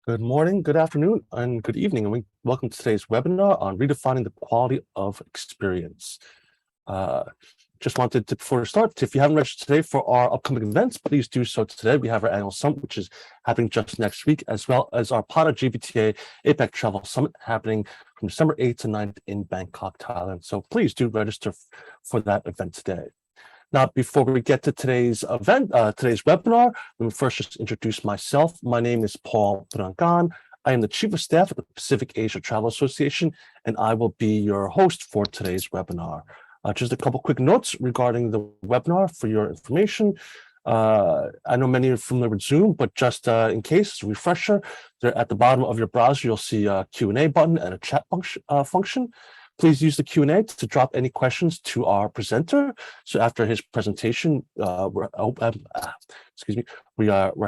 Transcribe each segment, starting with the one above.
Good morning, good afternoon, and good evening, and welcome to today's webinar on redefining the quality of experience. Just wanted to, before we start, if you haven't registered today for our upcoming events, please do so today. We have our annual summit, which is happening just next week, as well as our PATA GBTA APEC Travel Summit happening from December 8th to 9th in Bangkok, Thailand. So please do register for that event today. Now, before we get to today's event, today's webinar, let me first just introduce myself. My name is Paul Prangan. I am the Chief of Staff at the Pacific Asia Travel Association, and I will be your host for today's webinar. Just a couple quick notes regarding the webinar for your information. I know many are familiar with Zoom, but just in case, as a refresher, there at the bottom of your browser, you'll see a Q&A button and a chat function. Please use the Q&A to drop any questions to our presenter. So after his presentation, we're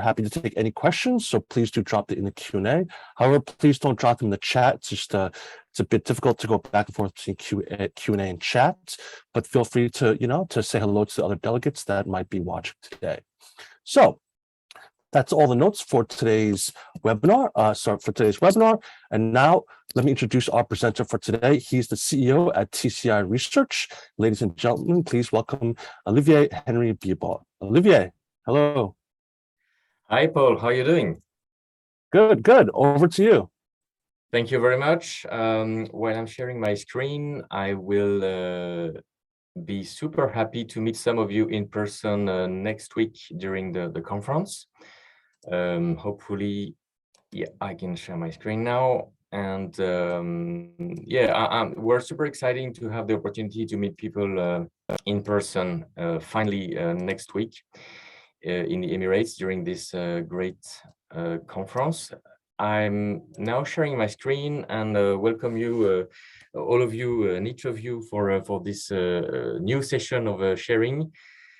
happy to take any questions. So please do drop it in the Q&A. However, please don't drop them in the chat. It's just it's a bit difficult to go back and forth between Q&A and chat. But feel free to to say hello to the other delegates that might be watching today. So that's all the notes for today's webinar. And now let me introduce our presenter for today. He's the CEO at TCI Research. Ladies and gentlemen, please welcome Olivier Henry-Biabaud. Olivier, hello. Hi, Paul. How are you doing? Good, good. Over to you. Thank you very much. While I'm sharing my screen, I will be super happy to meet some of you in person next week during the conference. Hopefully, yeah, I can share my screen now. And we're super excited to have the opportunity to meet people in person finally next week in the Emirates during this great conference. I'm now sharing my screen and welcome you, all of you and each of you for this new session of sharing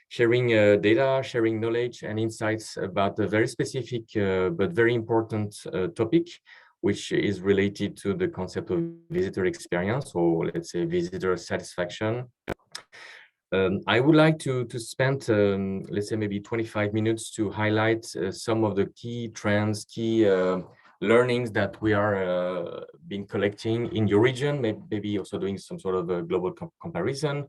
data, sharing knowledge and insights about a very specific but very important topic, which is related to the concept of visitor experience, or let's say visitor satisfaction. I would like to spend, let's say maybe 25 minutes to highlight some of the key trends, key learnings that we are been collecting in your region, maybe also doing some sort of a global comparison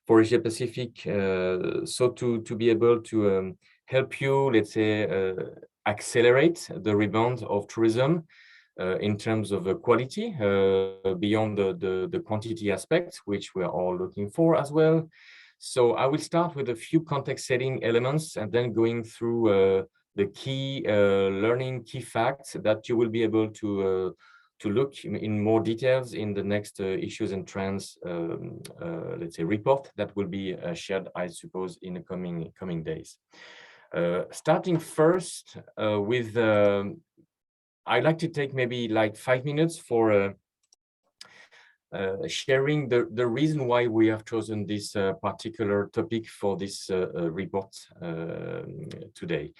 for Asia Pacific, so to be able to help you, let's say, accelerate the rebound of tourism in terms of quality beyond the quantity aspect, which we are all looking for as well. So I will start with a few context setting elements and then going through the key learning, key facts that you will be able to look in more details in the next issues and trends, let's say, report that will be shared, I suppose, in the coming days. Starting first with, I'd like to take maybe like 5 minutes for sharing the reason why we have chosen this particular topic for this report today.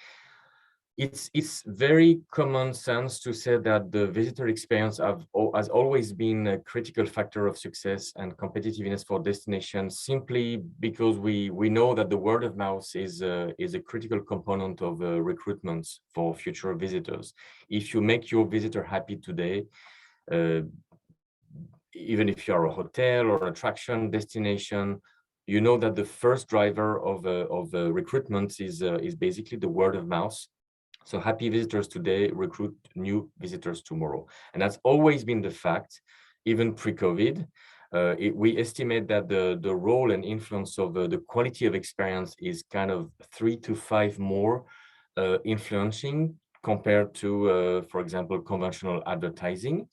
It's very common sense to say that the visitor experience has always been a critical factor of success and competitiveness for destinations, simply because we know that the word of mouth is a critical component of recruitment for future visitors. If you make your visitor happy today, even if you are a hotel or attraction destination, you know that the first driver of recruitment is basically the word of mouth. So happy visitors today recruit new visitors tomorrow. And that's always been the fact, even pre-COVID. We estimate that the role and influence of the quality of experience is kind of 3 to 5 more influencing compared to, for example, conventional advertising.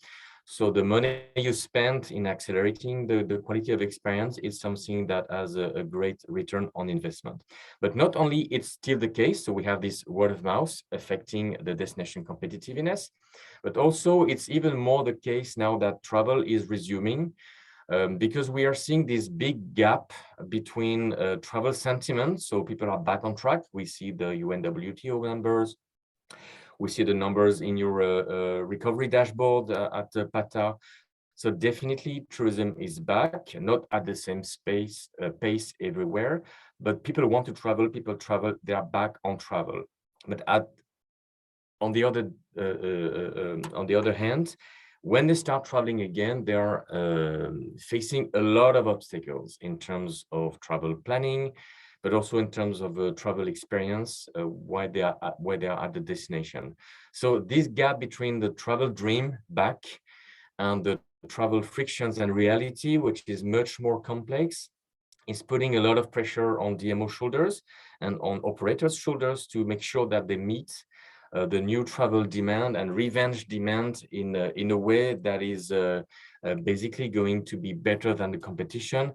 So the money you spend in accelerating the quality of experience is something that has a great return on investment. But not only it's still the case, so we have this word of mouth affecting the destination competitiveness, but also it's even more the case now that travel is resuming, because we are seeing this big gap between travel sentiment. So people are back on track. We see the UNWTO numbers. We see the numbers in your recovery dashboard at PATA. So definitely tourism is back, not at the same pace everywhere, but people want to travel, people travel, they are back on travel. But on the other hand, when they start traveling again, they are facing a lot of obstacles in terms of travel planning, but also in terms of travel experience while they are at the destination. So this gap between the travel dream back and the travel frictions and reality, which is much more complex, is putting a lot of pressure on DMO shoulders and on operators' shoulders to make sure that they meet the new travel demand and revenge demand in a way that is basically going to be better than the competition,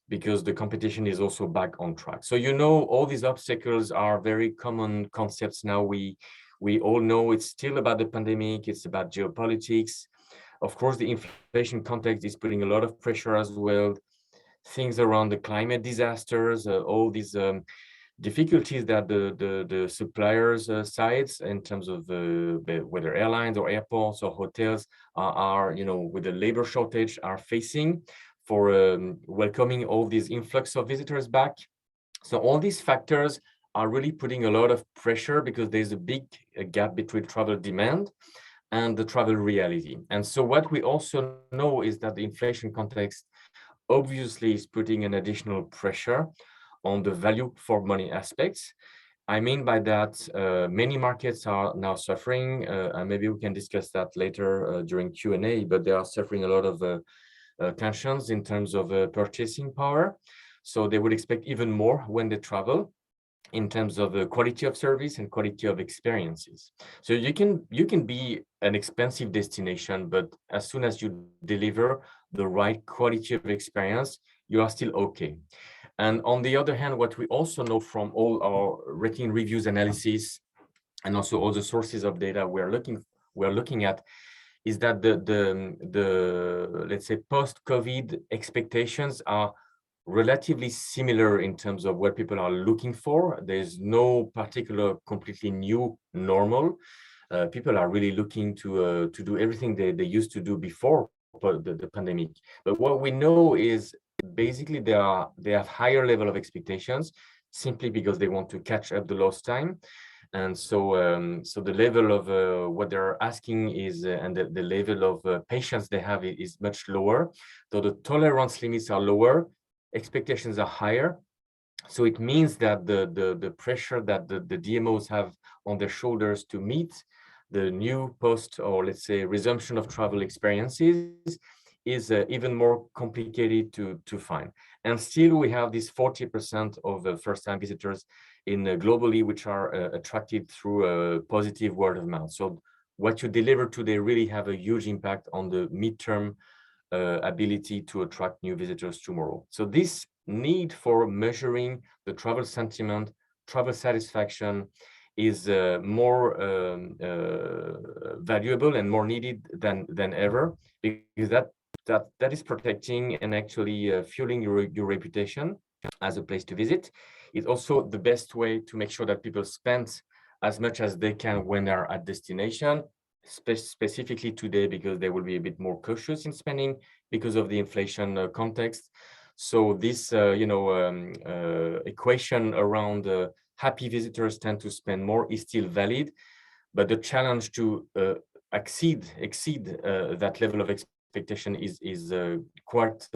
because the competition is also back on track. So, you know, all these obstacles are very common concepts now. We all know it's still about the pandemic, it's about geopolitics. Of course, the inflation context is putting a lot of pressure as well. Things around the climate disasters, all these difficulties that the suppliers' sides in terms of whether airlines or airports or hotels are, you know, with the labor shortage are facing for welcoming all these influx of visitors back. So all these factors are really putting a lot of pressure, because there's a big gap between travel demand and the travel reality. And so what we also know is that the inflation context obviously is putting an additional pressure on the value for money aspects. I mean by that, many markets are now suffering, and maybe we can discuss that later during Q&A, but they are suffering a lot of tensions in terms of purchasing power. So they would expect even more when they travel in terms of the quality of service and quality of experiences. So you can be an expensive destination, but as soon as you deliver the right quality of experience, you are still okay. And on the other hand, what we also know from all our rating reviews analysis and also all the sources of data we're looking at is that the let's say post-COVID expectations are relatively similar in terms of what people are looking for. There's no particular completely new normal. People are really looking to do everything they used to do before the pandemic. But what we know is basically they have higher level of expectations simply because they want to catch up the lost time. And so so the level of what they're asking is and the level of patience they have is much lower. So the tolerance limits are lower, expectations are higher. So it means that the pressure that the DMOs have on their shoulders to meet the new post, or let's say resumption of travel experiences, is even more complicated to find. And still we have this 40% of first-time visitors in globally, which are attracted through a positive word of mouth. So what you deliver today really have a huge impact on the midterm ability to attract new visitors tomorrow. So this need for measuring the travel sentiment, travel satisfaction is more valuable and more needed than ever, because that is protecting and actually fueling your reputation as a place to visit. It's also the best way to make sure that people spend as much as they can when they're at destination, specifically today, because they will be a bit more cautious in spending because of the inflation context. So this equation around happy visitors tend to spend more is still valid, but the challenge to exceed that level of expectation is quite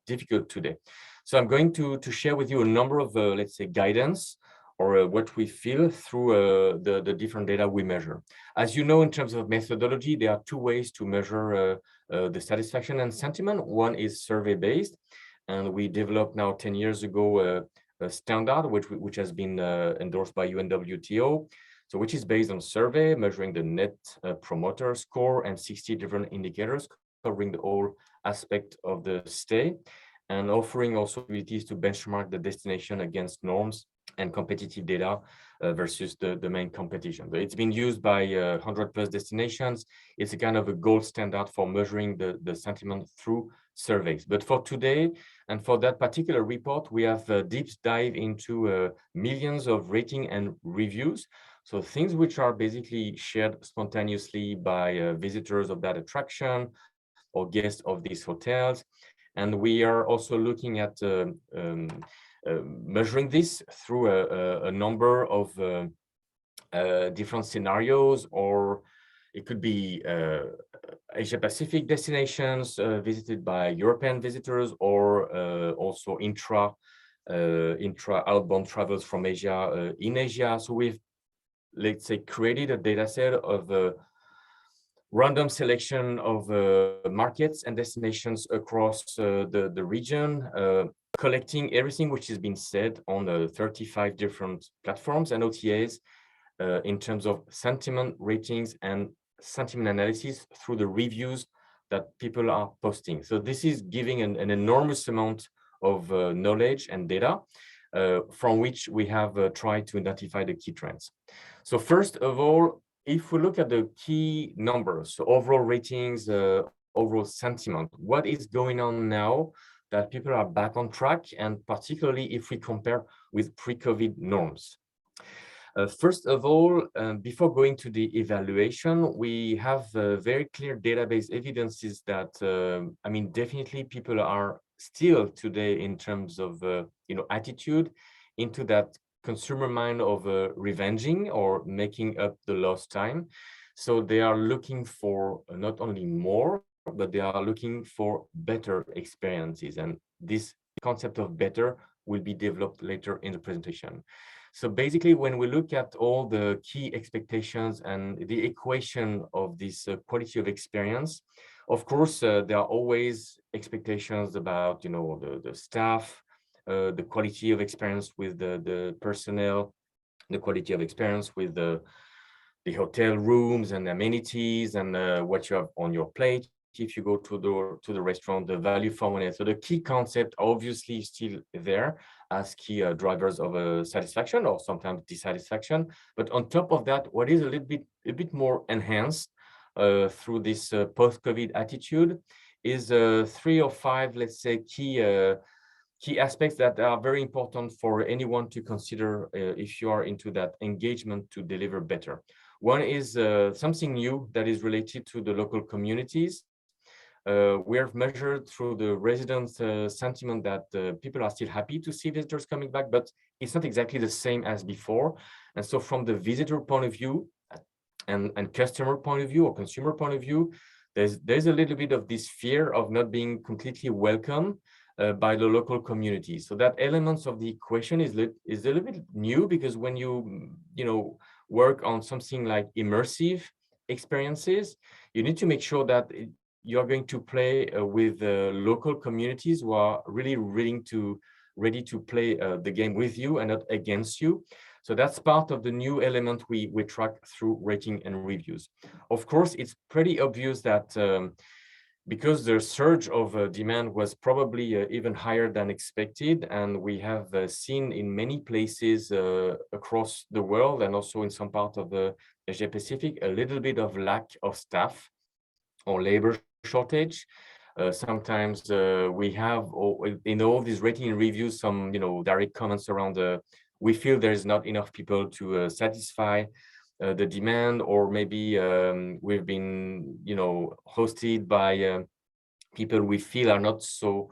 difficult today. So I'm going to share with you a number of let's say guidance or what we feel through the different data we measure. As you know, in terms of methodology, there are two ways to measure the satisfaction and sentiment. One is survey-based, and we developed now 10 years ago a standard which has been endorsed by UNWTO, so which is based on survey, measuring the net promoter score and 60 different indicators covering the whole aspect of the stay, and offering also abilities to benchmark the destination against norms and competitive data versus the main competition. But it's been used by 100+ destinations. It's a kind of a gold standard for measuring the sentiment through surveys. But for today, and for that particular report, we have a deep dive into millions of rating and reviews. So things which are basically shared spontaneously by visitors of that attraction or guests of these hotels. And we are also looking at measuring this through a number of different scenarios, or it could be Asia Pacific destinations visited by European visitors, or also intra outbound travels from Asia in Asia. So we've, let's say, created a data set of random selection of markets and destinations across the region, collecting everything which has been said on the 35 different platforms and OTAs in terms of sentiment ratings and sentiment analysis through the reviews that people are posting. So this is giving an enormous amount of knowledge and data from which we have tried to identify the key trends. So first of all, if we look at the key numbers, so overall ratings, overall sentiment, what is going on now that people are back on track, and particularly if we compare with pre-COVID norms? First of all, before going to the evaluation, we have very clear database evidences that, I mean, definitely people are still today in terms of, attitude into that consumer mind of revenging or making up the lost time. So they are looking for not only more, but they are looking for better experiences. And this concept of better will be developed later in the presentation. So basically, when we look at all the key expectations and the equation of this quality of experience, of course, there are always expectations about, the staff, the quality of experience with the personnel, the quality of experience with the hotel rooms and amenities, and what you have on your plate if you go to the restaurant, the value for money. So the key concept obviously is still there as key drivers of satisfaction or sometimes dissatisfaction. But on top of that, what is a bit more enhanced through this post-COVID attitude is 3 or 5, let's say, key aspects that are very important for anyone to consider if you are into that engagement to deliver better. One is something new that is related to the local communities. We have measured through the residents' sentiment that people are still happy to see visitors coming back, but it's not exactly the same as before. And so from the visitor point of view and customer point of view or consumer point of view, there's a little bit of this fear of not being completely welcome by the local community. So that elements of the equation is a little bit new, because when you work on something like immersive experiences, you need to make sure that you're going to play with local communities who are really ready to play the game with you and not against you. So that's part of the new element we track through rating and reviews. Of course, it's pretty obvious that because the surge of demand was probably even higher than expected, and we have seen in many places across the world and also in some part of the Asia Pacific a little bit of lack of staff or labor shortage. Sometimes we have in all these rating and reviews some direct comments around we feel there's not enough people to satisfy the demand, or maybe we've been hosted by people we feel are not so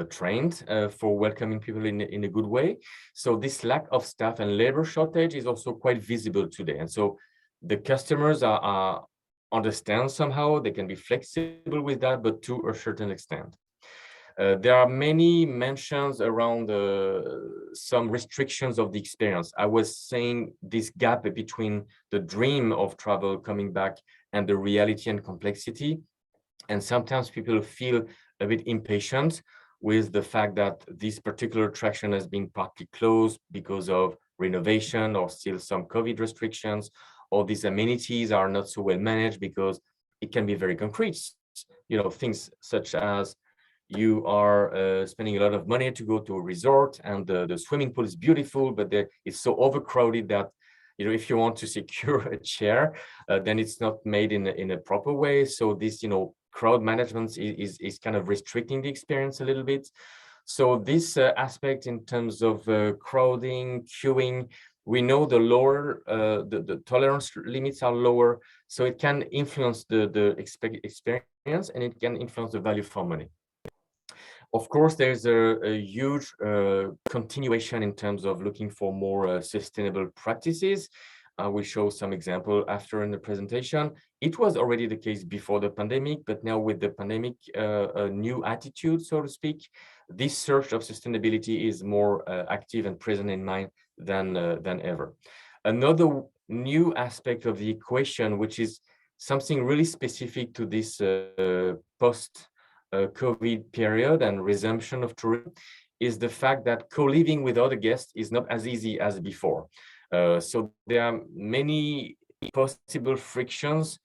trained for welcoming people in a good way. So this lack of staff and labor shortage is also quite visible today, and so the customers are understand somehow. They can be flexible with that, but to a certain extent. There are many mentions around some restrictions of the experience. I was saying this gap between the dream of travel coming back and the reality and complexity. And sometimes people feel a bit impatient with the fact that this particular attraction has been partly closed because of renovation or still some COVID restrictions, or these amenities are not so well managed because it can be very concrete. Things such as you are spending a lot of money to go to a resort, and the swimming pool is beautiful, but it's so overcrowded that if you want to secure a chair, then it's not made in a proper way. So this crowd management is kind of restricting the experience a little bit. So this aspect in terms of crowding, queuing, we know the lower the tolerance limits are lower, so it can influence the experience, and it can influence the value for money. Of course, there's a huge continuation in terms of looking for more sustainable practices. I will show some example after in the presentation. It was already the case before the pandemic, but now with the pandemic, a new attitude, so to speak, this search of sustainability is more active and present in mind than ever. Another new aspect of the equation, which is something really specific to this post-COVID period and resumption of tourism, is the fact that co-living with other guests is not as easy as before. So there are many possible frictions,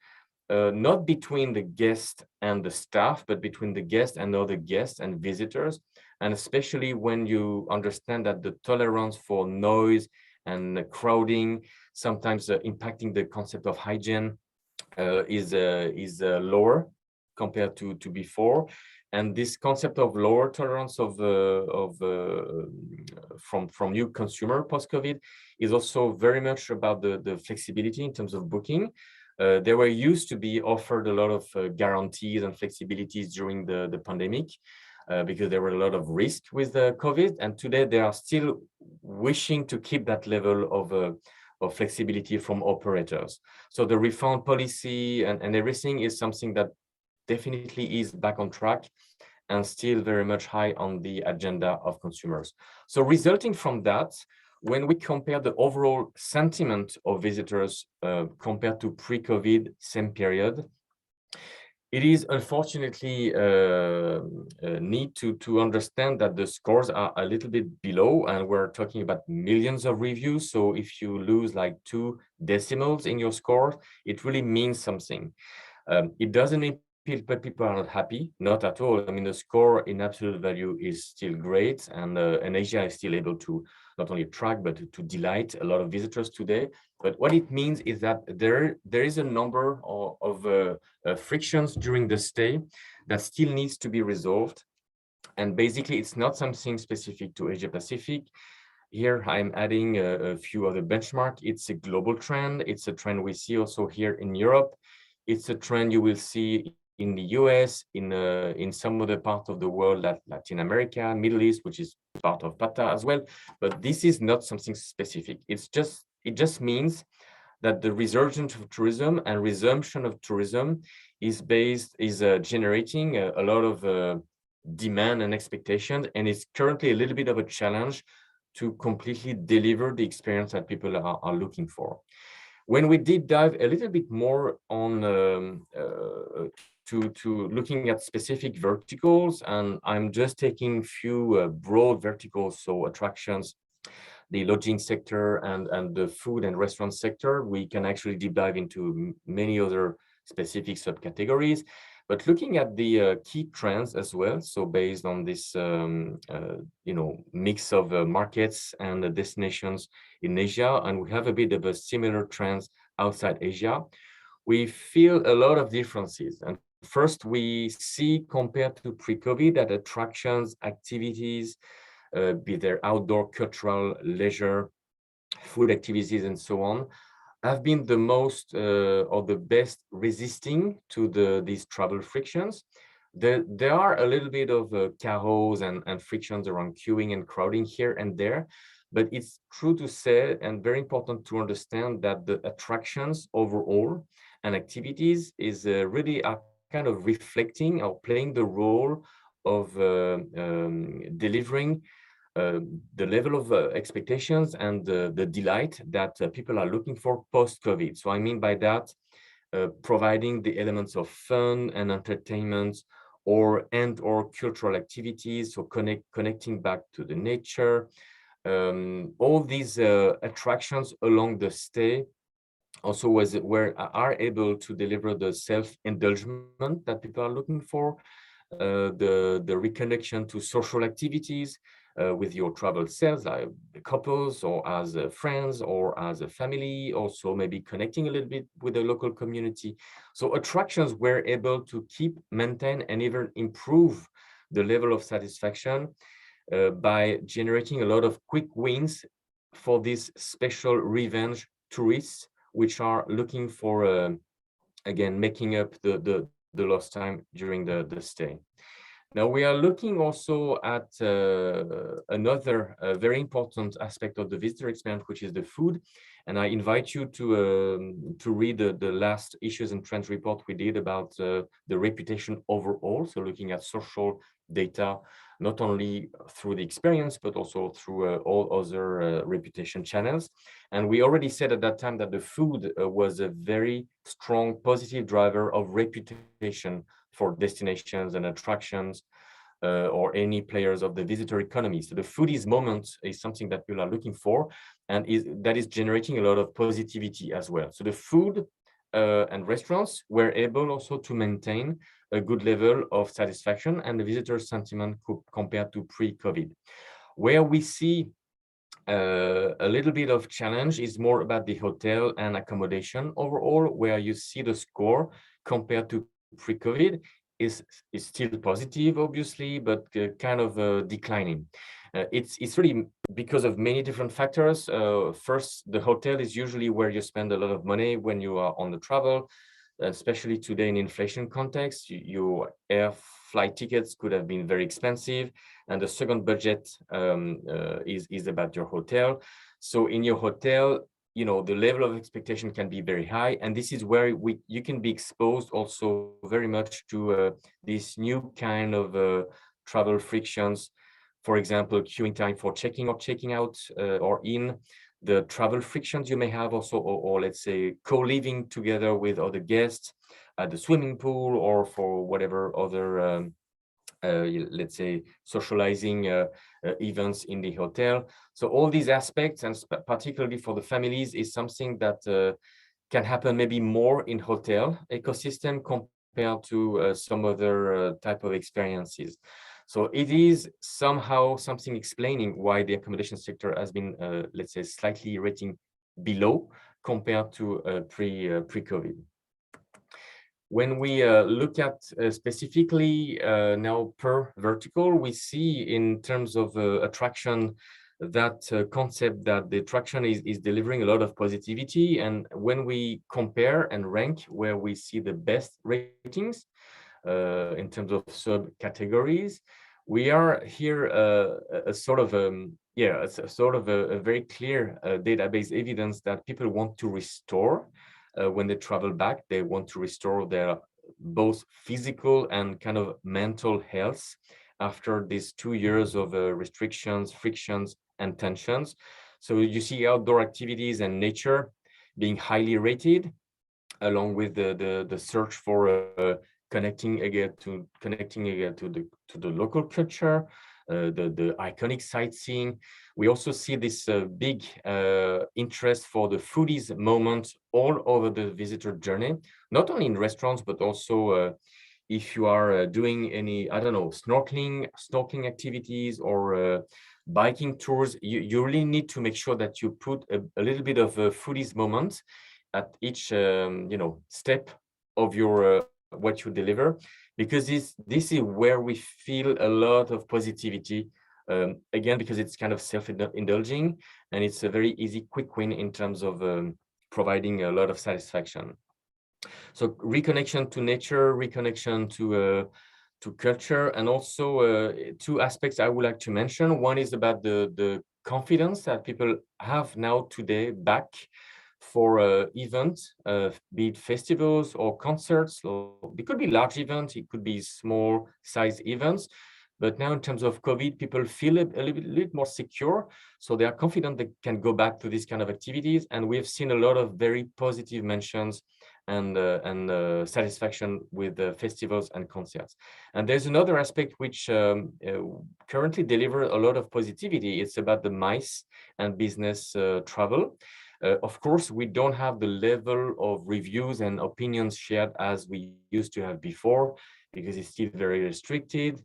not between the guest and the staff, but between the guest and other guests and visitors. And especially when you understand that the tolerance for noise and crowding, sometimes impacting the concept of hygiene, is lower compared to before. And this concept of lower tolerance from new consumer post-COVID is also very much about the flexibility in terms of booking. There were used to be offered a lot of guarantees and flexibilities during the pandemic because there were a lot of risk with the COVID, and today they are still wishing to keep that level of flexibility from operators. So the refund policy and everything is something that definitely is back on track and still very much high on the agenda of consumers. So resulting from that, when we compare the overall sentiment of visitors compared to pre-COVID same period, it is unfortunately need to understand that the scores are a little bit below, and we're talking about millions of reviews. So if you lose like 2 decimals in your score, it really means something. It doesn't mean people are not happy, not at all. I mean, the score in absolute value is still great, and Asia is still able to not only attract but to delight a lot of visitors today. But what it means is that there is a number of frictions during the stay that still needs to be resolved. And basically, it's not something specific to Asia Pacific. Here, I'm adding a few other benchmarks. It's a global trend. It's a trend we see also here in Europe. It's a trend you will see in the US, in some other part of the world, like Latin America, Middle East, which is part of PATA as well. But this is not something specific. It just means that the resurgence of tourism and resumption of tourism is generating a lot of demand and expectations, and it's currently a little bit of a challenge to completely deliver the experience that people are looking for. When we did dive a little bit more on to looking at specific verticals, and I'm just taking few broad verticals, so attractions, the lodging sector, and the food and restaurant sector. We can actually deep dive into many other specific subcategories, but looking at the key trends as well. So based on this, mix of markets and destinations in Asia, and we have a bit of a similar trends outside Asia, we feel a lot of differences. And first, we see compared to pre-COVID that attractions, activities, be there outdoor, cultural, leisure, food activities, and so on, have been the most or the best resisting to these travel frictions. There are a little bit of chaos and frictions around queuing and crowding here and there, but it's true to say and very important to understand that the attractions overall and activities is really are kind of reflecting or playing the role of delivering the level of expectations and the delight that people are looking for post-COVID. So I mean by that, providing the elements of fun and entertainment or cultural activities, so connecting back to the nature. All these attractions along the stay also are able to deliver the self-indulgence that people are looking for, the reconnection to social activities with your travel selves, like couples or as friends or as a family, also maybe connecting a little bit with the local community. So attractions were able to maintain, and even improve the level of satisfaction by generating a lot of quick wins for these special revenge tourists, which are looking for, again, making up the lost time during the stay. Now we are looking also at another very important aspect of the visitor experience, which is the food. And I invite you to read the last issues and trends report we did about the reputation overall. So looking at social data, not only through the experience, but also through all other reputation channels. And we already said at that time that the food was a very strong positive driver of reputation for destinations and attractions or any players of the visitor economy. So the foodies moment is something that people are looking for, and that is generating a lot of positivity as well. So the food and restaurants were able also to maintain a good level of satisfaction and the visitor sentiment compared to pre-COVID. Where we see a little bit of challenge is more about the hotel and accommodation overall, where you see the score compared to pre-COVID is still positive, obviously, but kind of declining. It's really because of many different factors. First, the hotel is usually where you spend a lot of money when you are on the travel, especially today in inflation context. Your air flight tickets could have been very expensive, and the second budget is about your hotel. So in your hotel, you know, the level of expectation can be very high, and this is where you can be exposed also very much to this new kind of travel frictions. For example, queuing time for checking or checking out or in, the travel frictions you may have also, or let's say co-living together with other guests at the swimming pool or for whatever other let's say socializing events in the hotel. So all these aspects, and particularly for the families, is something that can happen maybe more in hotel ecosystem compared to some other type of experiences. So it is somehow something explaining why the accommodation sector has been, let's say, slightly rating below compared to pre-COVID. When we look at specifically now per vertical, we see in terms of attraction that concept that the attraction is delivering a lot of positivity. And when we compare and rank where we see the best ratings in terms of subcategories, we are here a sort of it's a sort of a very clear database evidence that people want to restore when they travel back. They want to restore their both physical and kind of mental health after these 2 years of restrictions, frictions, and tensions. So you see outdoor activities and nature being highly rated, along with the search for connecting again to the local culture, the iconic sightseeing. We also see this big interest for the foodies moment all over the visitor journey, not only in restaurants, but also if you are doing any, I don't know, snorkeling activities or biking tours, you really need to make sure that you put a little bit of a foodies moment at each step of your what you deliver, because this is where we feel a lot of positivity, again, because it's kind of self-indulging, and it's a very easy quick win in terms of providing a lot of satisfaction. So reconnection to nature, reconnection to culture, and also two aspects I would like to mention. One is about the confidence that people have now today back for events, be it festivals or concerts. Or it could be large events, it could be small size events. But now in terms of COVID, people feel a little more secure. So they are confident they can go back to these kind of activities. And we have seen a lot of very positive mentions and satisfaction with the festivals and concerts. And there's another aspect which currently deliver a lot of positivity. It's about the MICE and business travel. Of course, we don't have the level of reviews and opinions shared as we used to have before, because it's still very restricted.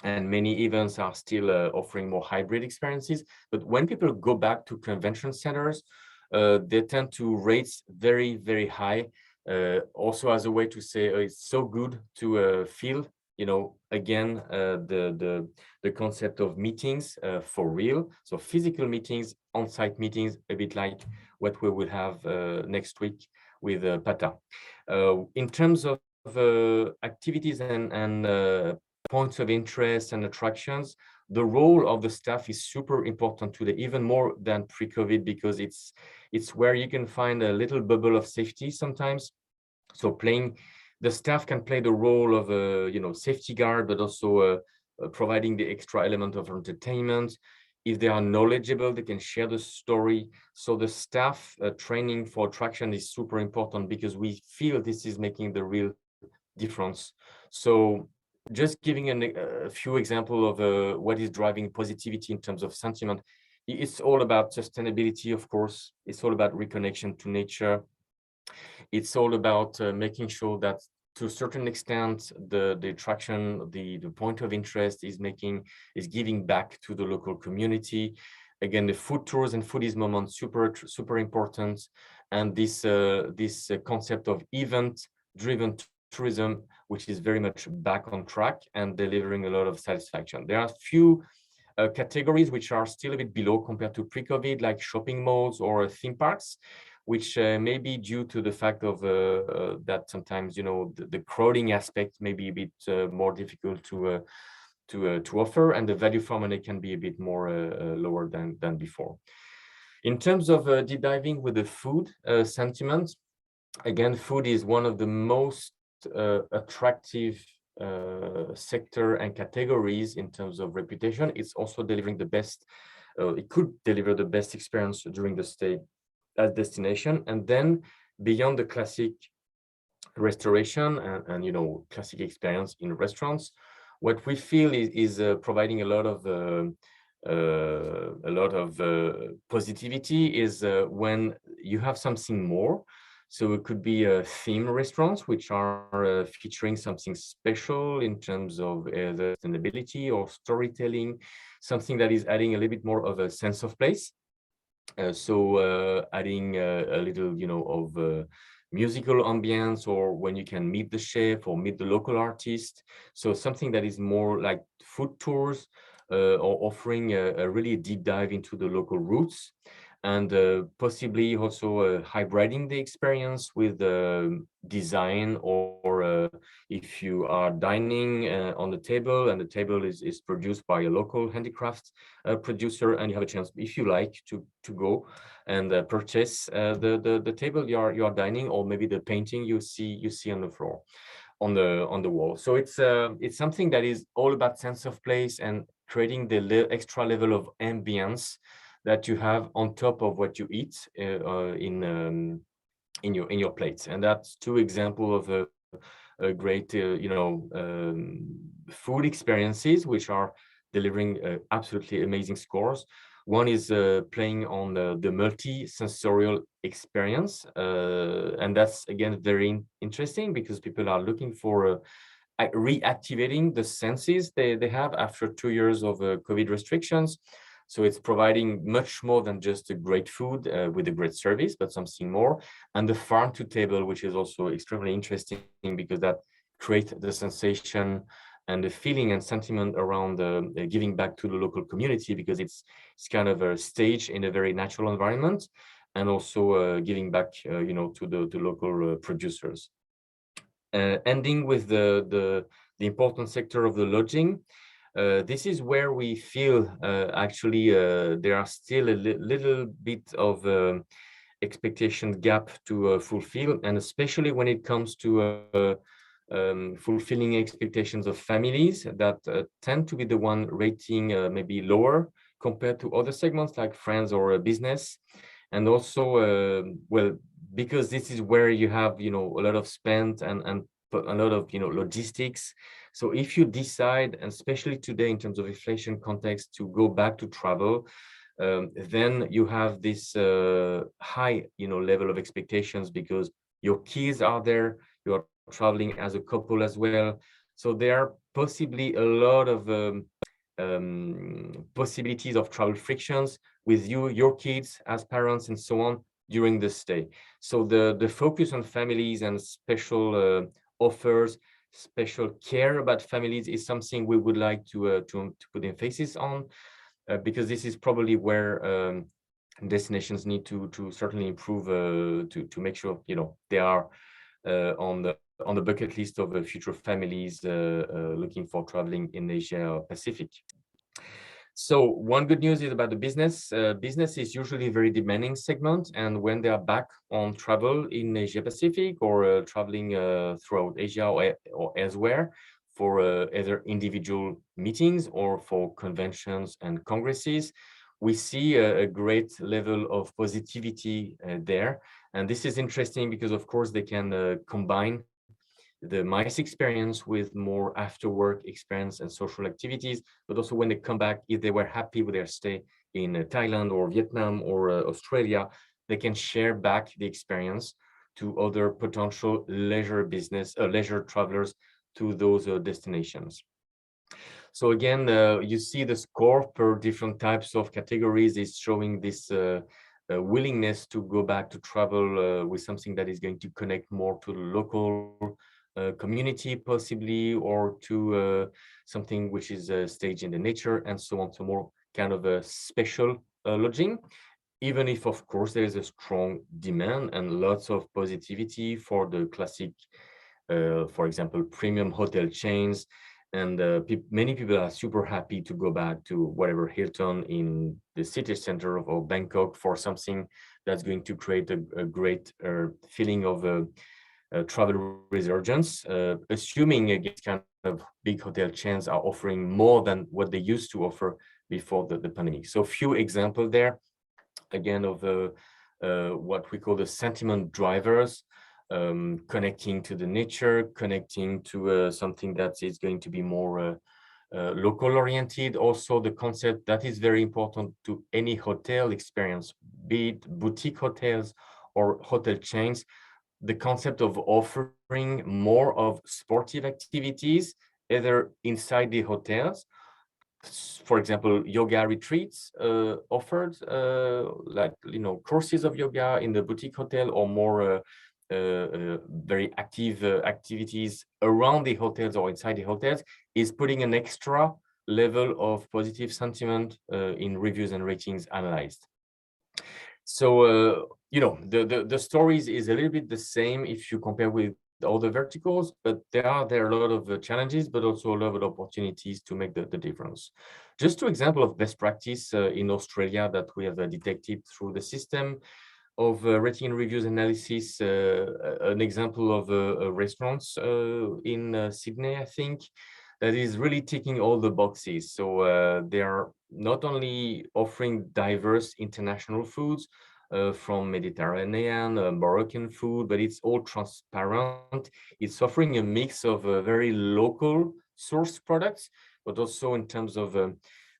And many events are still offering more hybrid experiences. But when people go back to convention centers, they tend to rate very, very high. Also as a way to say, it's so good to feel, again, the concept of meetings for real. So physical meetings, on-site meetings, a bit like what we will have next week with Pata. In terms of activities and points of interest and attractions, the role of the staff is super important today, even more than pre-COVID, because it's where you can find a little bubble of safety sometimes. So the staff can play the role of a safety guard, but also providing the extra element of entertainment. If they are knowledgeable, they can share the story. So the staff training for attraction is super important, because we feel this is making the real difference. So just giving a few examples of what is driving positivity in terms of sentiment. It's all about sustainability, of course. It's all about reconnection to nature. It's all about making sure that, to a certain extent, the attraction, the point of interest is giving back to the local community. Again, the food tours and foodies moment, super important. And this concept of event-driven tourism, which is very much back on track and delivering a lot of satisfaction. There are a few categories which are still a bit below compared to pre-COVID, like shopping malls or theme parks, which may be due to the fact of that sometimes the crowding aspect may be a bit more difficult to offer, and the value for money can be a bit more lower than before. In terms of deep diving with the food sentiment, again, food is one of the most attractive sector and categories in terms of reputation. It's also delivering the best. It could deliver the best experience during the stay at destination. And then beyond the classic restauration and classic experience in restaurants, what we feel is providing a lot of positivity is when you have something more. So it could be theme restaurants, which are featuring something special in terms of the sustainability or storytelling, something that is adding a little bit more of a sense of place. So adding a little, of musical ambience, or when you can meet the chef or meet the local artist. So something that is more like food tours, or offering a really deep dive into the local roots, and possibly also hybriding the experience with design, or if you are dining on the table, and the table is produced by a local handicraft producer, and you have a chance, if you like, to go and purchase the table you are dining, or maybe the painting you see on the floor, on the wall. So it's something that is all about sense of place and creating the extra level of ambience that you have on top of what you eat in your plates. And that's two examples of a great food experiences which are delivering absolutely amazing scores. One is playing on the multi-sensorial experience, and that's again very interesting, because people are looking for reactivating the senses they have after 2 years of COVID restrictions. So it's providing much more than just a great food with a great service, but something more. And the farm to table, which is also extremely interesting, because that creates the sensation and the feeling and sentiment around giving back to the local community, because it's kind of a stage in a very natural environment, and also giving back to the local producers. Ending with the important sector of the lodging. This is where we feel actually there are still a little bit of expectation gap to fulfill, and especially when it comes to fulfilling expectations of families that tend to be the one rating maybe lower compared to other segments like friends or business. And also, well, because this is where you have a lot of spend and a lot of logistics. So if you decide, and especially today in terms of inflation context, to go back to travel, then you have this high level of expectations, because your kids are there, you're traveling as a couple as well. So there are possibly a lot of possibilities of travel frictions with your kids as parents and so on during the stay. So the focus on families and special offers, special care about families is something we would like to put emphasis on, because this is probably where destinations need to certainly improve to make sure they are on on the bucket list of future families looking for traveling in Asia or Pacific. So one good news is about the business. Business is usually a very demanding segment, and when they are back on travel in Asia Pacific or traveling throughout Asia or elsewhere for either individual meetings or for conventions and congresses, we see a great level of positivity there. And this is interesting because, of course, they can combine the MICE experience with more after work experience and social activities, but also when they come back, if they were happy with their stay in Thailand or Vietnam or Australia, they can share back the experience to other potential leisure travelers to those destinations. So again, you see the score per different types of categories is showing this willingness to go back to travel with something that is going to connect more to the local community possibly, or to something which is staged in the nature and so on. So more kind of a special lodging, even if of course there is a strong demand and lots of positivity for the classic, for example, premium hotel chains. And many people are super happy to go back to whatever Hilton in the city center of Bangkok for something that's going to create a great feeling of travel resurgence, assuming again kind of big hotel chains are offering more than what they used to offer before the pandemic. So few examples there, again, of what we call the sentiment drivers, connecting to the nature, connecting to something that is going to be more local oriented. Also the concept that is very important to any hotel experience, be it boutique hotels or hotel chains, the concept of offering more of sportive activities, either inside the hotels, for example, yoga retreats offered, like, courses of yoga in the boutique hotel, or more very active activities around the hotels or inside the hotels, is putting an extra level of positive sentiment in reviews and ratings analyzed. So, the stories is a little bit the same if you compare with other verticals, but there are a lot of challenges, but also a lot of opportunities to make the difference. Just two examples of best practice in Australia that we have detected through the system of rating and reviews analysis. An example of restaurants in Sydney, I think, that is really ticking all the boxes. So they are not only offering diverse international foods from Mediterranean, Moroccan food, but it's all transparent. It's offering a mix of very local source products, but also in terms of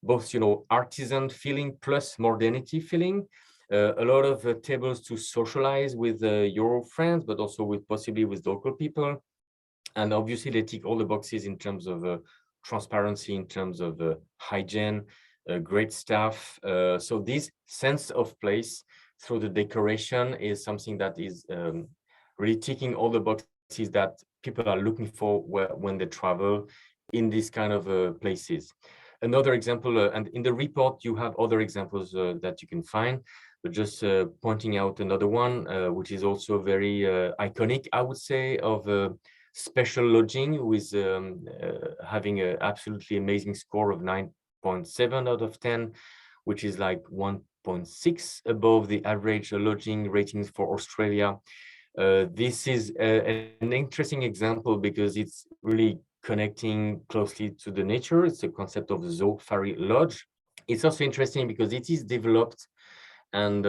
both, artisan feeling plus modernity feeling. A lot of tables to socialize with your friends, but also possibly with local people. And obviously they tick all the boxes in terms of transparency, in terms of hygiene, great staff. So this sense of place through the decoration is something that is really ticking all the boxes that people are looking for when they travel in these kind of places. Another example, and in the report you have other examples that you can find, but just pointing out another one, which is also very iconic, I would say, of special lodging, with having an absolutely amazing score of 9.7 out of 10, which is like 1.6 above the average lodging ratings for Australia. This is an interesting example because it's really connecting closely to the nature. It's a concept of Zofari Lodge. It's also interesting because it is developed and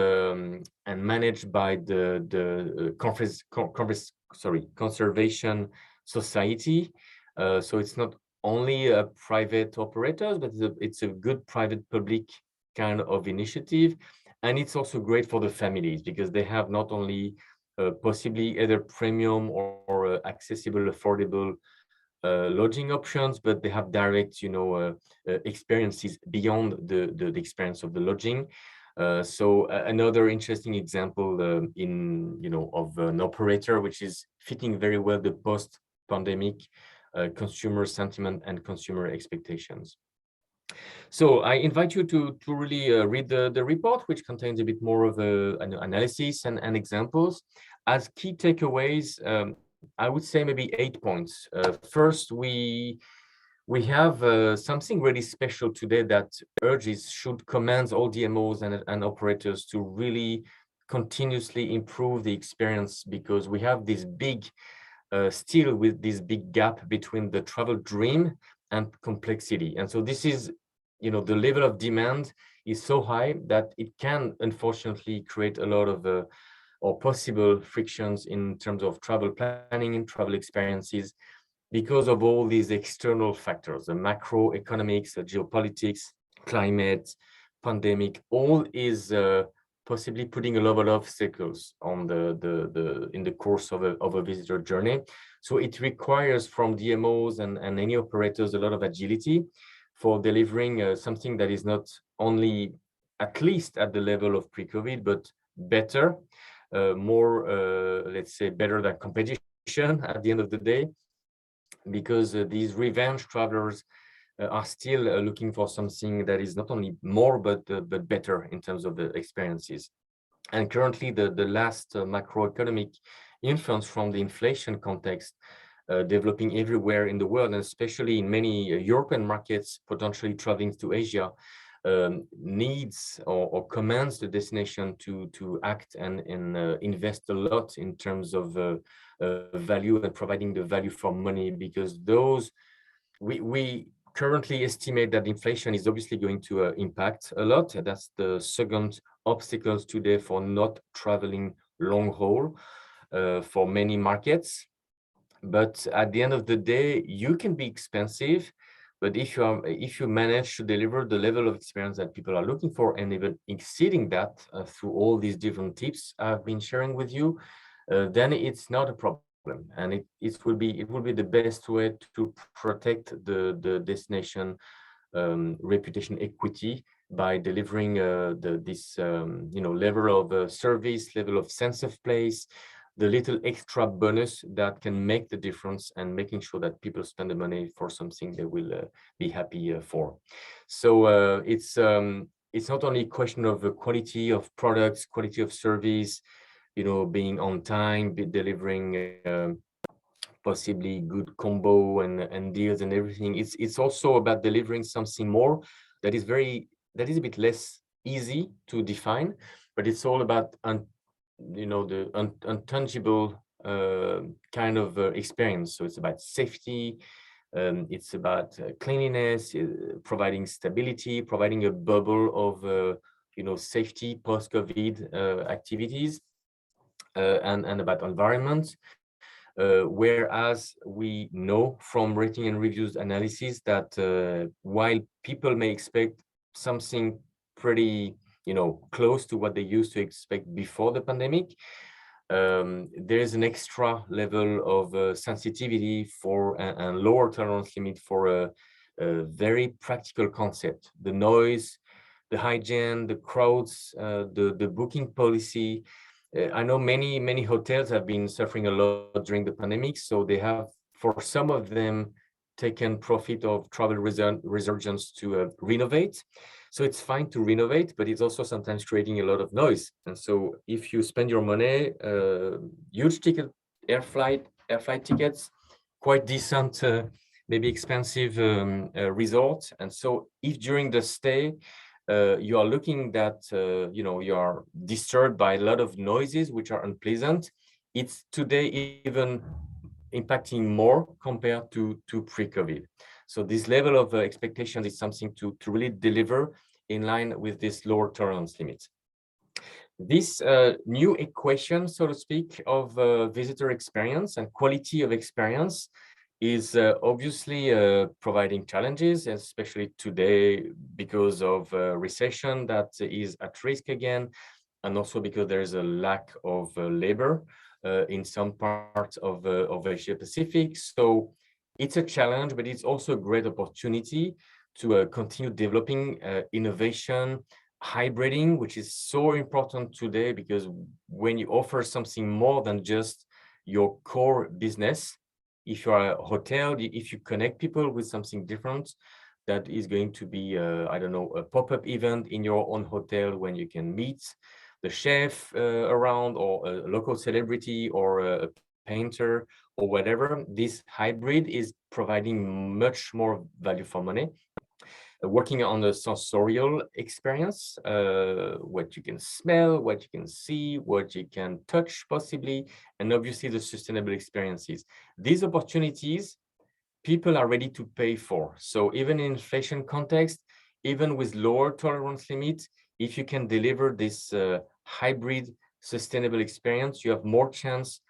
managed by the Conservation Society. So it's not only a private operators, but it's a good private-public kind of initiative. And it's also great for the families because they have not only possibly either premium or accessible, affordable lodging options, but they have direct, experiences beyond the experience of the lodging. So another interesting example of an operator which is fitting very well the post-pandemic consumer sentiment and consumer expectations. So I invite you to really read the report, which contains a bit more of an analysis and examples. As key takeaways, I would say maybe 8 points. First, we have something really special today that urges should command all DMOs and operators to really continuously improve the experience, because we have this big still with this big gap between the travel dream and complexity. And so this is, the level of demand is so high that it can unfortunately create a lot of or possible frictions in terms of travel planning and travel experiences, because of all these external factors, the macroeconomics, the geopolitics, climate, pandemic, all is possibly putting a lot of obstacles on the in the course of a visitor journey. So it requires from DMOs and any operators a lot of agility for delivering something that is not only at least at the level of pre-COVID, but better, more, let's say, better than competition at the end of the day, because these revenge travelers are still looking for something that is not only more, but better in terms of the experiences. And currently, the last macroeconomic influence from the inflation context developing everywhere in the world, and especially in many European markets, potentially traveling to Asia, needs or commands the destination to act and invest a lot in terms of value and providing the value for money, because those we currently estimate that inflation is obviously going to impact a lot. That's the second obstacle today for not traveling long haul for many markets. But at the end of the day, you can be expensive, but if you manage to deliver the level of experience that people are looking for, and even exceeding that through all these different tips I've been sharing with you, then it's not a problem. And it will be the best way to protect the destination reputation equity by delivering this level of service, level of sense of place, the little extra bonus that can make the difference, and making sure that people spend the money for something they will be happy for. So it's not only a question of the quality of products, quality of service, being on time, delivering possibly good combo and deals and everything. It's also about delivering something more that is a bit less easy to define, but it's all about the intangible kind of experience. So it's about safety, it's about cleanliness, providing stability, providing a bubble of safety post-COVID activities, and about environment. Whereas we know from rating and reviews analysis that while people may expect something pretty close to what they used to expect before the pandemic, there is an extra level of sensitivity for and lower tolerance limit for a very practical concept: the noise, the hygiene, the crowds, the booking policy. I know many hotels have been suffering a lot during the pandemic, so they have, for some of them, taken profit of travel resurgence to renovate. So it's fine to renovate, but it's also sometimes creating a lot of noise. And so if you spend your money, huge ticket, air flight tickets, quite decent, maybe expensive resort. And so if during the stay, you are looking that you are disturbed by a lot of noises which are unpleasant, it's today even impacting more compared to pre-COVID. So this level of expectation is something to really deliver in line with this lower tolerance limit. This new equation, so to speak, of visitor experience and quality of experience is obviously providing challenges, especially today because of recession that is at risk again, and also because there is a lack of labor in some parts of Asia Pacific. So it's a challenge, but it's also a great opportunity to continue developing innovation, hybriding, which is so important today, because when you offer something more than just your core business, if you are a hotel, if you connect people with something different, that is going to be, a pop-up event in your own hotel when you can meet the chef around, or a local celebrity, or a painter or whatever, this hybrid is providing much more value for money. Working on the sensorial experience, what you can smell, what you can see, what you can touch possibly, and obviously the sustainable experiences. These opportunities, people are ready to pay for. So even in inflation context, even with lower tolerance limits, if you can deliver this hybrid sustainable experience, you have more chance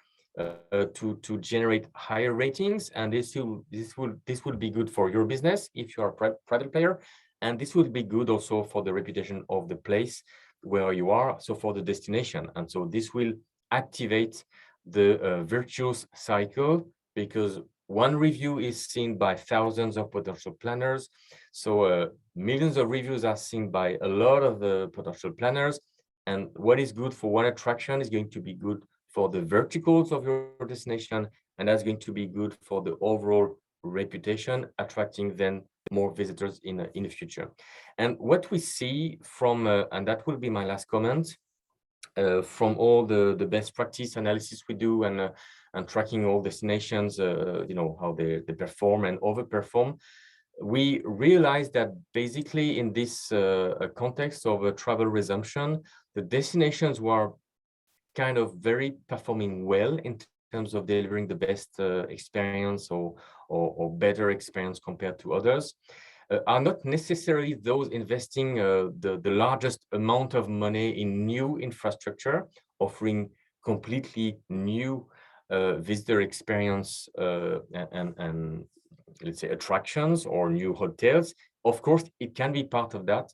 to generate higher ratings, and this will be good for your business if you are a private player, and this will be good also for the reputation of the place where you are, so for the destination. And so this will activate the virtuous cycle, because one review is seen by thousands of potential planners, so millions of reviews are seen by a lot of the potential planners, and what is good for one attraction is going to be good for the verticals of your destination, and that's going to be good for the overall reputation, attracting then more visitors in the future. And what we see from, and that will be my last comment, from all the best practice analysis we do and tracking all destinations, how they perform and overperform, we realize that basically in this context of a travel resumption, the destinations were kind of very performing well in terms of delivering the best experience or better experience compared to others, are not necessarily those investing the largest amount of money in new infrastructure, offering completely new visitor experience and let's say attractions or new hotels. Of course, it can be part of that,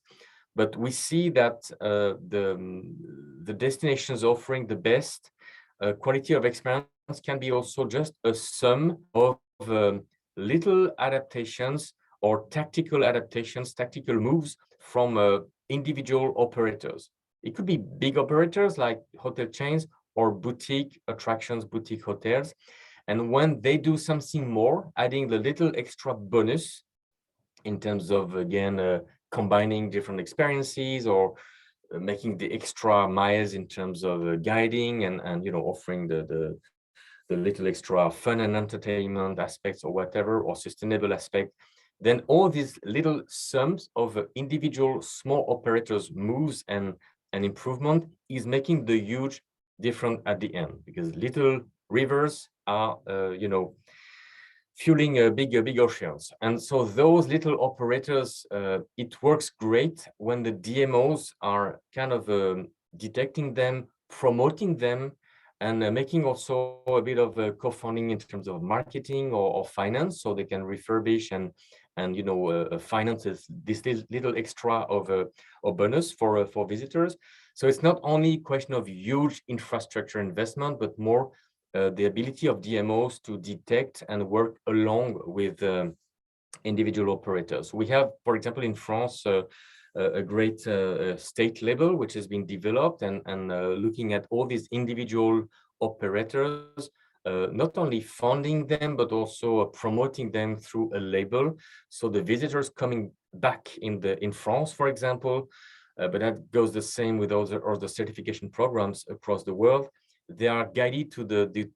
but we see that the destinations offering the best quality of experience can be also just a sum of little adaptations or tactical adaptations, tactical moves from individual operators. It could be big operators like hotel chains or boutique attractions, boutique hotels. And when they do something more, adding the little extra bonus in terms of, again, combining different experiences or making the extra miles in terms of guiding and offering the little extra fun and entertainment aspects or whatever, or sustainable aspect, then all these little sums of individual small operators moves and improvement is making the huge difference at the end, because little rivers are fueling big oceans. And so those little operators, it works great when the DMOs are kind of detecting them, promoting them, and making also a bit of co-funding in terms of marketing or finance, so they can refurbish and finance this little extra of bonus for visitors. So it's not only a question of huge infrastructure investment, but more the ability of DMOs to detect and work along with individual operators. We have, for example, in France, a great state label which has been developed and looking at all these individual operators, not only funding them, but also promoting them through a label. So the visitors coming back in France, for example, but that goes the same with other certification programs across the world. They are guided to the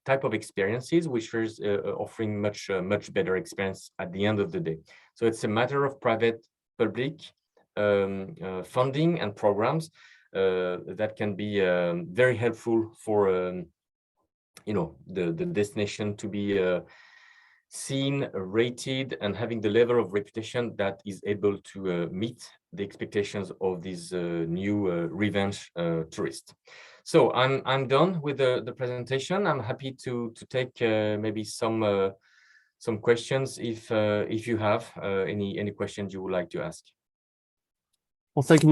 type of experiences which is offering much better experience at the end of the day. So it's a matter of private-public funding and programs that can be very helpful for the destination to be seen, rated, and having the level of reputation that is able to meet the expectations of these new revenge tourists. So I'm done with the presentation. I'm happy to take maybe some questions if you have any questions you would like to ask. Well, thank you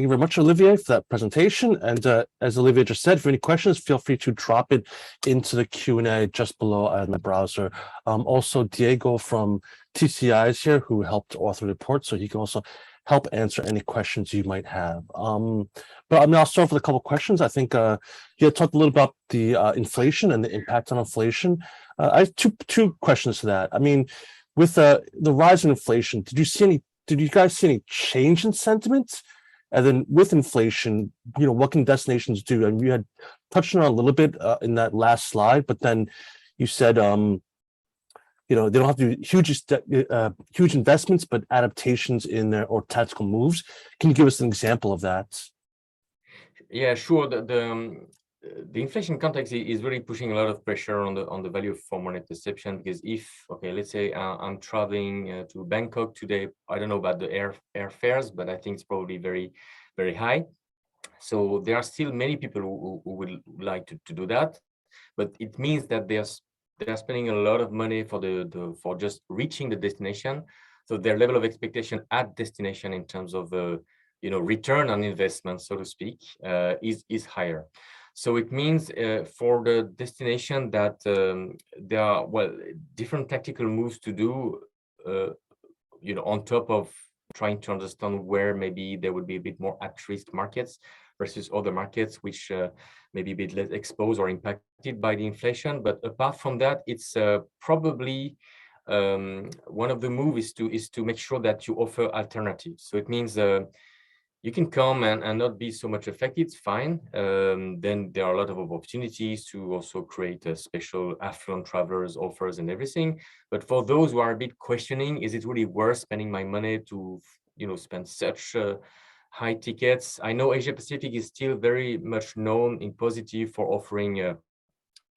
very much, Olivier, for that presentation. And as Olivier just said, for any questions, feel free to drop it into the Q&A just below in the browser. Also, Diego from TCI is here, who helped author the report, so he can also help answer any questions you might have. But I'll start with a couple of questions. I think you had talked a little about the inflation and the impact on inflation. I have two questions to that. I mean, with the rise in inflation, did you guys see any change in sentiment And then with inflation, what can destinations do? And you had touched on it a little bit in that last slide, but then you said, they don't have to do huge investments, but adaptations in their or tactical moves. Can you give us an example of that? Yeah, sure. The inflation context is really pushing a lot of pressure on the value for money perception, because let's say I'm traveling to Bangkok today. I don't know about the airfares, but I think it's probably very, very high. So there are still many people who would like to do that, but it means that they are spending a lot of money for just reaching the destination. So their level of expectation at destination in terms of return on investment, so to speak, is higher. So it means for the destination that there are different tactical moves to do, on top of trying to understand where maybe there would be a bit more at-risk markets versus other markets which may be a bit less exposed or impacted by the inflation. But apart from that, it's probably one of the moves is to make sure that you offer alternatives. So it means you can come and not be so much affected, it's fine. Then there are a lot of opportunities to also create a special affluent travelers offers and everything. But for those who are a bit questioning, is it really worth spending my money to, spend such high tickets? I know Asia Pacific is still very much known in positive for offering a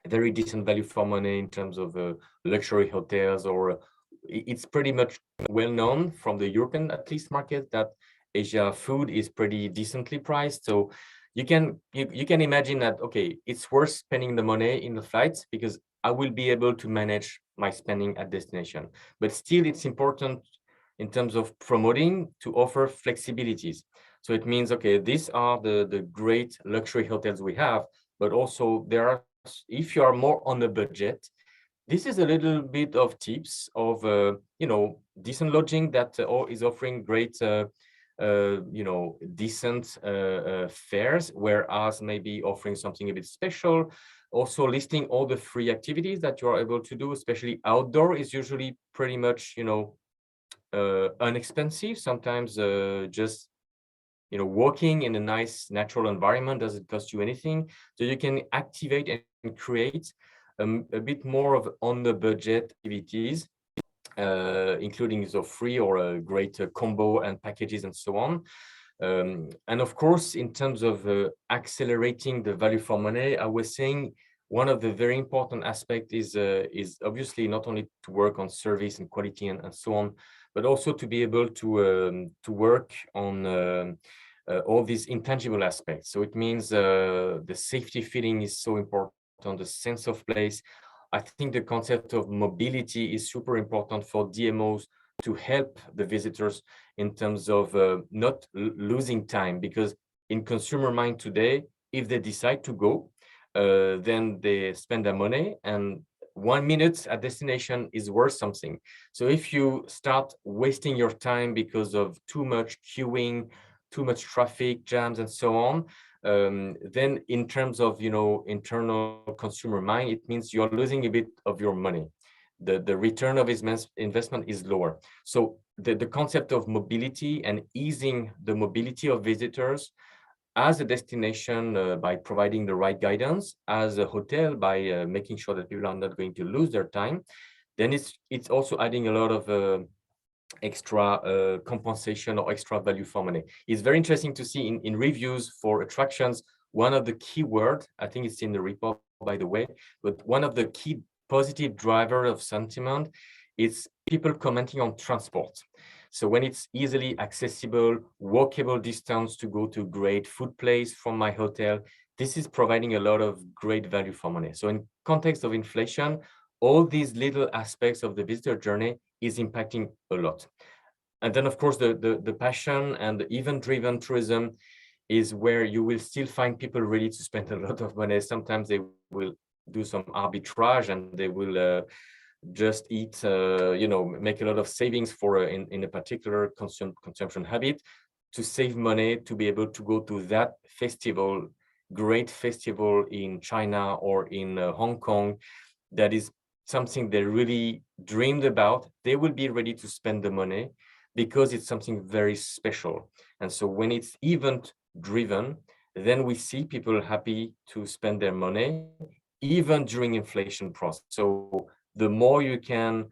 very decent value for money in terms of luxury hotels, or it's pretty much well known from the European, at least, market that Asia food is pretty decently priced. So you can imagine that, okay, it's worth spending the money in the flights because I will be able to manage my spending at destination. But still, it's important in terms of promoting to offer flexibilities. So it means, okay, these are the great luxury hotels we have, but also there are, if you are more on the budget, this is a little bit of tips of decent lodging that is offering great decent fares, whereas maybe offering something a bit special. Also listing all the free activities that you are able to do, especially outdoor, is usually pretty much inexpensive. Sometimes just walking in a nice natural environment doesn't cost you anything. So you can activate and create a bit more of on the budget activities, including the free or a great combo and packages and so on. And of course, in terms of accelerating the value for money, I was saying one of the very important aspects is obviously not only to work on service and quality and so on, but also to be able to work on all these intangible aspects. So it means the safety feeling is so important, the sense of place. I think the concept of mobility is super important for DMOs to help the visitors in terms of not losing time, because in consumer mind today, if they decide to go, then they spend their money, and 1 minute at destination is worth something. So if you start wasting your time because of too much queuing, too much traffic jams and so on, then in terms of internal consumer mind, it means you're losing a bit of your money. The return of investment is lower. So the concept of mobility and easing the mobility of visitors as a destination by providing the right guidance, as a hotel by making sure that people are not going to lose their time, then it's also adding a lot of extra compensation or extra value for money. It's very interesting to see in reviews for attractions, one of the key words, I think it's in the report, by the way, but one of the key positive driver of sentiment is people commenting on transport. So when it's easily accessible, walkable distance to go to great food place from my hotel, this is providing a lot of great value for money. So in context of inflation, all these little aspects of the visitor journey is impacting a lot. And then, of course, the passion and the event-driven tourism is where you will still find people ready to spend a lot of money. Sometimes they will do some arbitrage and they will just eat, make a lot of savings for in a particular consumption habit to save money to be able to go to that festival, great festival in China or in Hong Kong. That is something they really dreamed about. They will be ready to spend the money. because it's something very special. And so when it's event driven, then we see people happy to spend their money, even during inflation process. So the more you can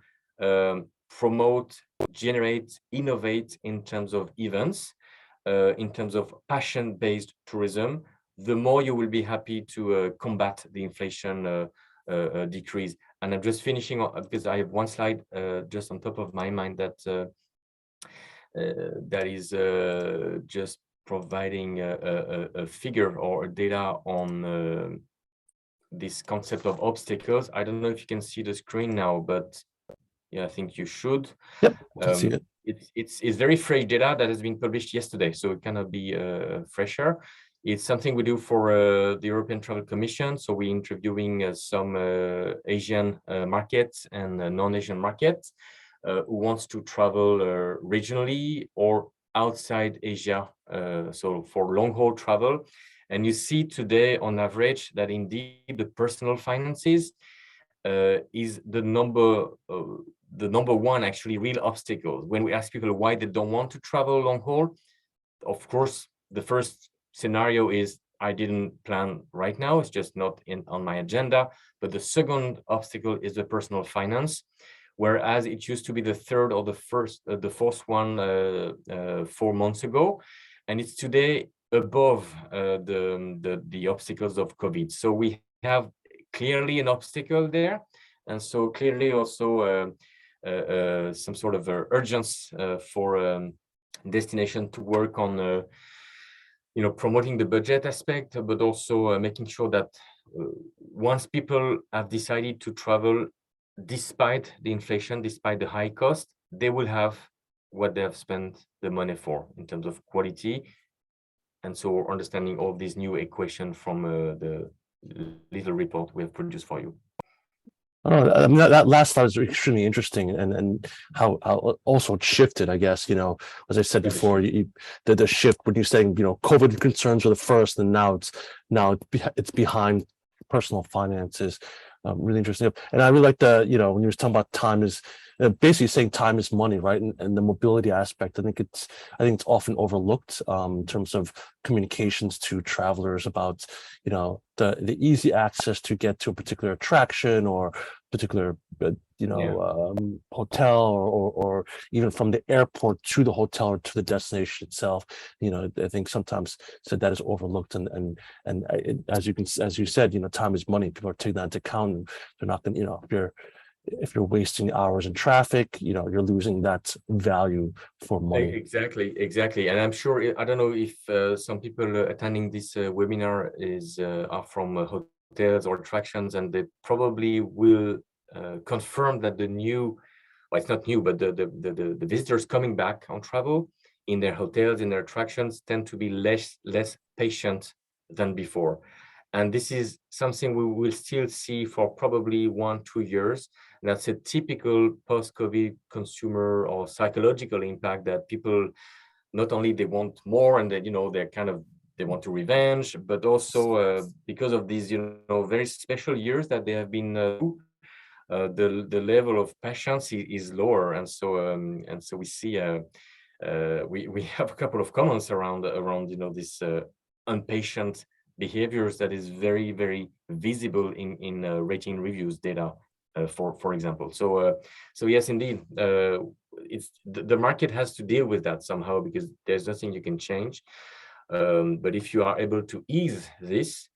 promote, generate, innovate in terms of events, in terms of passion-based tourism, the more you will be happy to combat the inflation decrease. And I'm just finishing because I have one slide just on top of my mind that that is just providing a figure or data on this concept of obstacles. I don't know if you can see the screen now, but yeah, I think you should. Yep, I can see it. It's very fresh data that has been published yesterday, so it cannot be fresher. It's something we do for the European Travel Commission. So we're interviewing some Asian markets and non-Asian markets who wants to travel regionally or outside Asia, so for long-haul travel. And you see today, on average, that indeed the personal finances is the number one actually real obstacle. When we ask people why they don't want to travel long haul, of course, the first scenario is I didn't plan right now. It's just not on my agenda. But the second obstacle is the personal finance, whereas it used to be the third or the fourth one 4 months ago, and it's today above the obstacles of COVID. So we have clearly an obstacle there, and so clearly also some sort of urgency for destination to work on promoting the budget aspect, but also making sure that once people have decided to travel, despite the inflation, despite the high cost, they will have what they have spent the money for in terms of quality. And so understanding all these new equations from the little report we have produced for you. Oh, I mean, that last thought is extremely interesting, and how also it shifted, I guess, as I said before, the shift when you're saying, COVID concerns were the first, and now it's behind personal finances. Really interesting. And I really like when you were talking about time is basically saying time is money, right? And the mobility aspect, I think it's often overlooked in terms of communications to travelers about, the easy access to get to a particular attraction or particular, hotel or even from the airport to the hotel or to the destination itself. I think sometimes that is overlooked, and as you said, time is money. People are taking that into account, and they're not going to, if you're wasting hours in traffic, you're losing that value for money. Exactly. And I'm sure, I don't know if some people attending this webinar are from hotels or attractions, and they probably will confirm that it's not new, but the visitors coming back on travel in their hotels, in their attractions, tend to be less patient than before. And this is something we will still see for probably 1-2 years. And that's a typical post-COVID consumer or psychological impact, that people, not only they want more and that, they want to revenge, but also because of these, very special years that they have been the level of patience is lower. And so we see we have a couple of comments around this impatient behaviors that is very, very visible in rating reviews data, for example. So yes, indeed, it's the market has to deal with that somehow, because there's nothing you can change. But if you are able to ease this,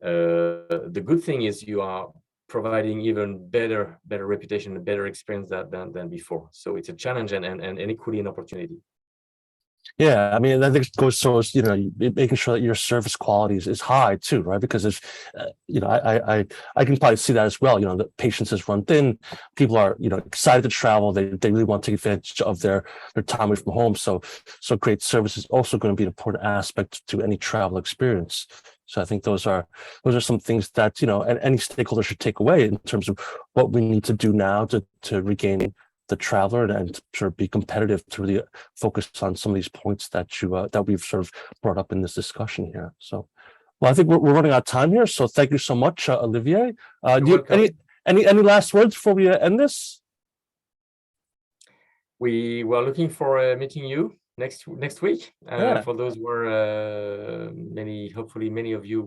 the good thing is you are providing even better reputation and better experience than before. So it's a challenge and equally an opportunity. Yeah, I mean, I think it goes so, making sure that your service quality is high too, right? Because if, I can probably see that as well. The patience has run thin. People are, excited to travel. They really want to take advantage of their time away from home. So great service is also going to be an important aspect to any travel experience. So I think those are some things that, and any stakeholder should take away in terms of what we need to do now to regain the traveler and sort of be competitive, to really focus on some of these points that we've sort of brought up in this discussion here. So, well, I think we're running out of time here. So thank you so much, Olivier. Any last words before we end this? We were looking for meeting you next week. Yeah. For those who are hopefully many of you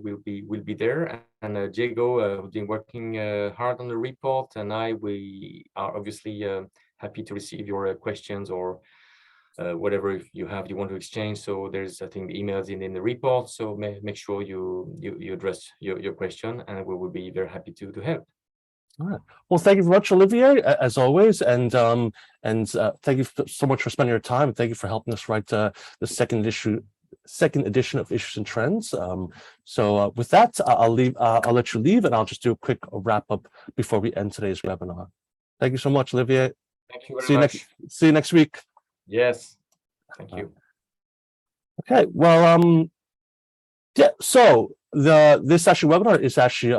will be there. And Diego, who's been working hard on the report, and we are obviously happy to receive your questions or whatever you want to exchange. So there's, I think, the emails in the report. So make sure you address your question, and we will be very happy to help. All right. Well, thank you very much, Olivier, as always, and thank you so much for spending your time. Thank you for helping us write the second edition of Issues and Trends. So with that, I'll let you leave, and I'll just do a quick wrap up before we end today's webinar. Thank you so much, Olivier. Thank you very much. See you next week. Yes. Thank you. Okay. Well, yeah. So this webinar is actually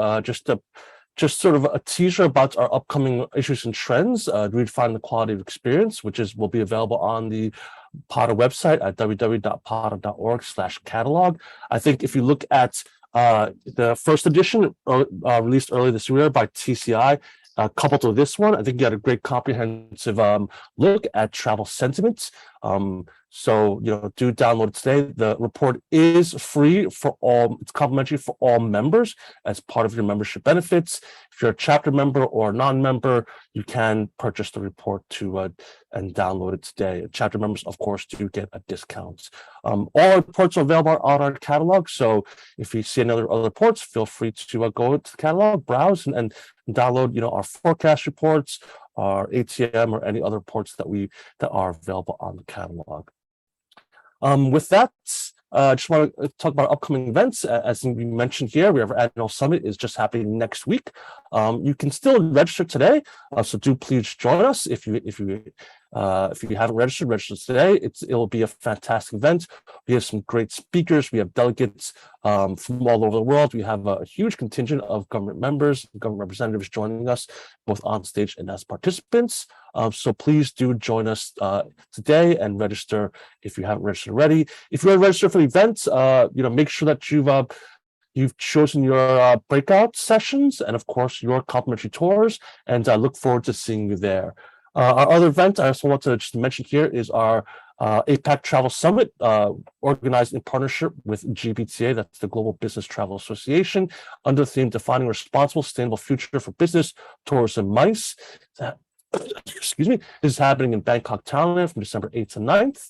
just sort of a teaser about our upcoming Issues and Trends, Redefining the Quality of Experience, which will be available on the PADA website at www.pada.org/catalog. I think if you look at the first edition released earlier this year by TCI, coupled with this one, I think you had a great comprehensive look at travel sentiments. So, do download it today. The report is free for all. It's complimentary for all members as part of your membership benefits. If you're a chapter member or a non-member, you can purchase the report and download it today. Chapter members, of course, do get a discount. All reports are available on our catalog. So if you see any other reports, feel free to go to the catalog, browse, and download, our forecast reports, our ATM, or any other reports that are available on the catalog. With that, I just want to talk about upcoming events. As we mentioned here, we have our annual summit is just happening next week. You can still register today, so do please join us. If you haven't registered today. It'll be a fantastic event. We have some great speakers. We have delegates from all over the world. We have a huge contingent of government members, government representatives joining us, both on stage and as participants. So please do join us today and register if you haven't registered already. If you're registered for the event, make sure that you've chosen your breakout sessions and, of course, your complimentary tours, and I look forward to seeing you there. Our other event I also want to just mention here is our APAC Travel Summit, organized in partnership with GBTA, that's the Global Business Travel Association, under the theme Defining Responsible Sustainable Future for Business, Tourism, MICE. Excuse me. This is happening in Bangkok, Thailand from December 8th to 9th.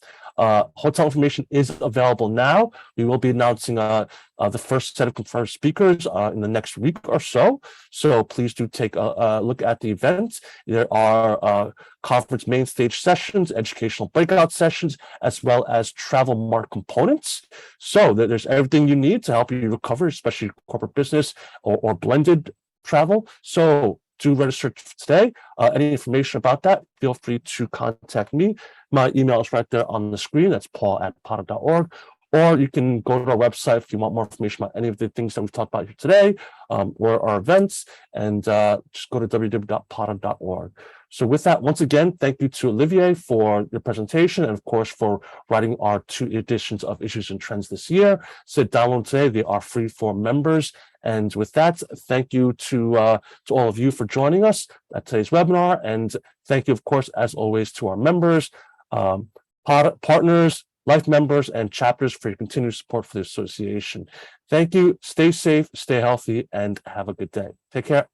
Hotel information is available now. We will be announcing the first set of confirmed speakers in the next week or so. So please do take a look at the event. There are conference main stage sessions, educational breakout sessions, as well as travel mart components. So there's everything you need to help you recover, especially corporate business or blended travel. So do register today. Any information about that, feel free to contact me. My email is right there on the screen. That's paul@pada.org. Or you can go to our website if you want more information about any of the things that we've talked about here today, or our events, and just go to www.pada.org. So with that, once again, thank you to Olivier for your presentation and, of course, for writing our 2 editions of Issues and Trends this year. So download today. They are free for members. And with that, thank you to all of you for joining us at today's webinar. And thank you, of course, as always, to our members, partners, life members, and chapters for your continued support for the association. Thank you. Stay safe, stay healthy, and have a good day. Take care.